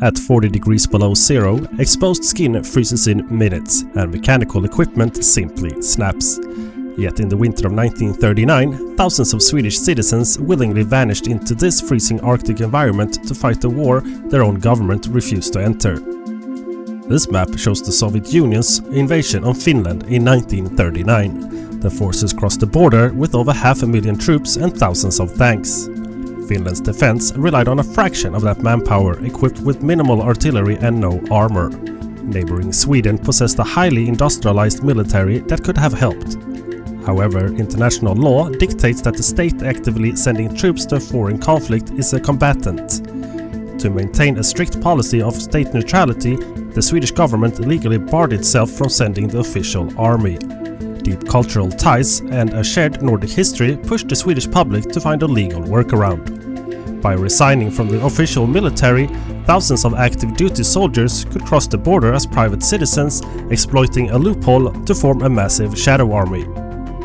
At 40 degrees below zero, exposed skin freezes in minutes and mechanical equipment simply snaps. Yet in the winter of 1939, thousands of Swedish citizens willingly vanished into this freezing Arctic environment to fight the war their own government refused to enter. This map shows the Soviet Union's invasion of Finland in 1939. The forces crossed the border with over 500,000 troops and thousands of tanks. Finland's defense relied on a fraction of that manpower, equipped with minimal artillery and no armor. Neighboring Sweden possessed a highly industrialized military that could have helped. However, international law dictates that the state actively sending troops to a foreign conflict is a combatant. To maintain a strict policy of state neutrality, the Swedish government legally barred itself from sending the official army. Deep cultural ties and a shared Nordic history pushed the Swedish public to find a legal workaround. By resigning from the official military, thousands of active duty soldiers could cross the border as private citizens, exploiting a loophole to form a massive shadow army.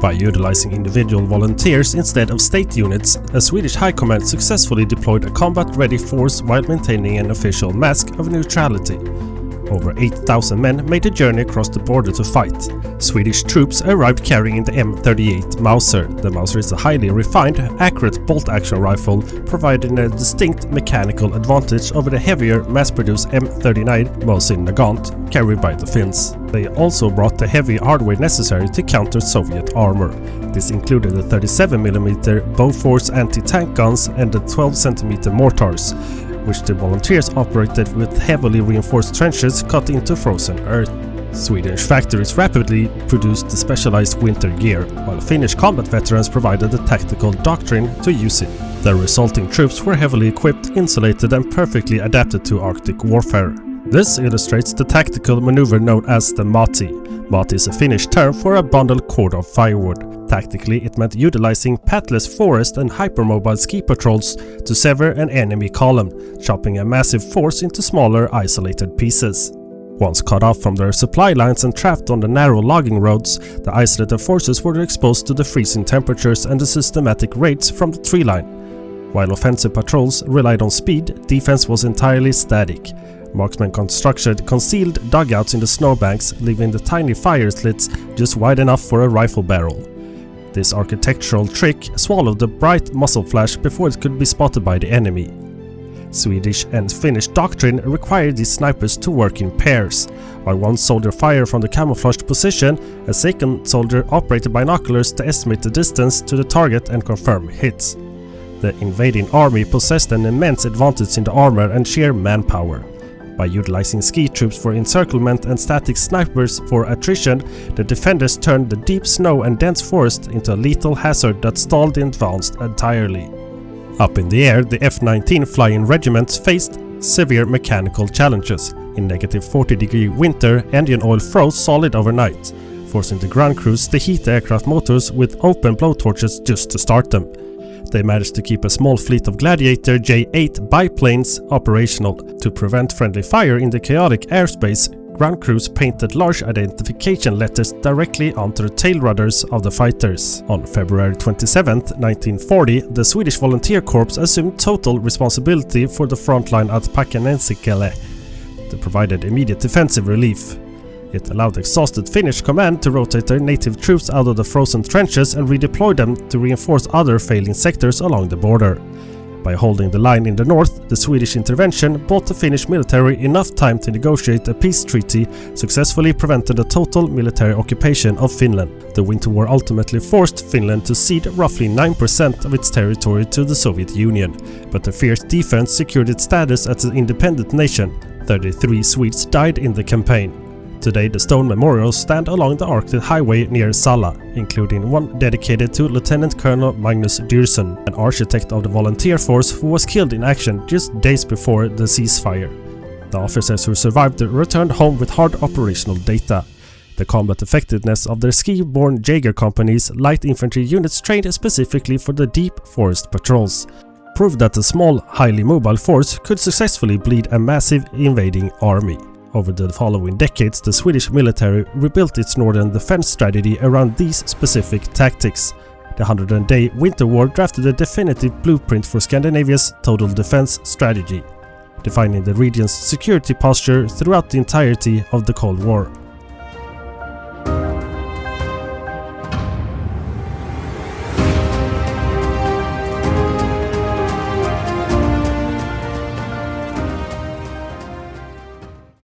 By utilizing individual volunteers instead of state units, a Swedish high command successfully deployed a combat-ready force while maintaining an official mask of neutrality. Over 8,000 men made the journey across the border to fight. Swedish troops arrived carrying the M38 Mauser. The Mauser is a highly refined, accurate bolt-action rifle, providing a distinct mechanical advantage over the heavier, mass-produced M39 Mosin Nagant carried by the Finns. They also brought the heavy hardware necessary to counter Soviet armor. This included the 37mm Bofors anti-tank guns and the 12cm mortars, which the volunteers operated with heavily reinforced trenches cut into frozen earth. Swedish factories rapidly produced the specialized winter gear, while Finnish combat veterans provided the tactical doctrine to use it. The resulting troops were heavily equipped, insulated and perfectly adapted to Arctic warfare. This illustrates the tactical maneuver known as the mati. Mati is a Finnish term for a bundled cord of firewood. Tactically, it meant utilizing pathless forest and hypermobile ski patrols to sever an enemy column, chopping a massive force into smaller, isolated pieces. Once cut off from their supply lines and trapped on the narrow logging roads, the isolated forces were exposed to the freezing temperatures and the systematic raids from the tree line. While offensive patrols relied on speed, defense was entirely static. Marksmen constructed concealed dugouts in the snowbanks, leaving the tiny fire slits just wide enough for a rifle barrel. This architectural trick swallowed the bright muzzle flash before it could be spotted by the enemy. Swedish and Finnish doctrine required these snipers to work in pairs. While one soldier fired from the camouflaged position, a second soldier operated binoculars to estimate the distance to the target and confirm hits. The invading army possessed an immense advantage in the armor and sheer manpower. By utilizing ski troops for encirclement and static snipers for attrition, the defenders turned the deep snow and dense forest into a lethal hazard that stalled the advance entirely. Up in the air, the F-19 flying regiments faced severe mechanical challenges. In negative 40-degree winter, engine oil froze solid overnight, forcing the ground crews to heat the aircraft motors with open blowtorches just to start them. They managed to keep a small fleet of Gladiator J-8 biplanes operational. To prevent friendly fire in the chaotic airspace, ground crews painted large identification letters directly onto the tail rudders of the fighters. On February 27, 1940, the Swedish Volunteer Corps assumed total responsibility for the front line at Pakanensikele. They provided immediate defensive relief. It allowed the exhausted Finnish command to rotate their native troops out of the frozen trenches and redeploy them to reinforce other failing sectors along the border. By holding the line in the north, the Swedish intervention bought the Finnish military enough time to negotiate a peace treaty, successfully preventing the total military occupation of Finland. The Winter War ultimately forced Finland to cede roughly 9% of its territory to the Soviet Union, but the fierce defense secured its status as an independent nation. 33 Swedes died in the campaign. Today, the stone memorials stand along the Arctic Highway near Salla, including one dedicated to Lieutenant Colonel Magnus Dyrssen, an architect of the volunteer force who was killed in action just days before the ceasefire. The officers who survived returned home with hard operational data. The combat effectiveness of their ski-borne Jaeger company's light infantry units trained specifically for the deep forest patrols proved that a small, highly mobile force could successfully bleed a massive invading army. Over the following decades, the Swedish military rebuilt its northern defense strategy around these specific tactics. The 100-day Winter War drafted a definitive blueprint for Scandinavia's total defense strategy. defining the region's security posture throughout the entirety of the Cold War.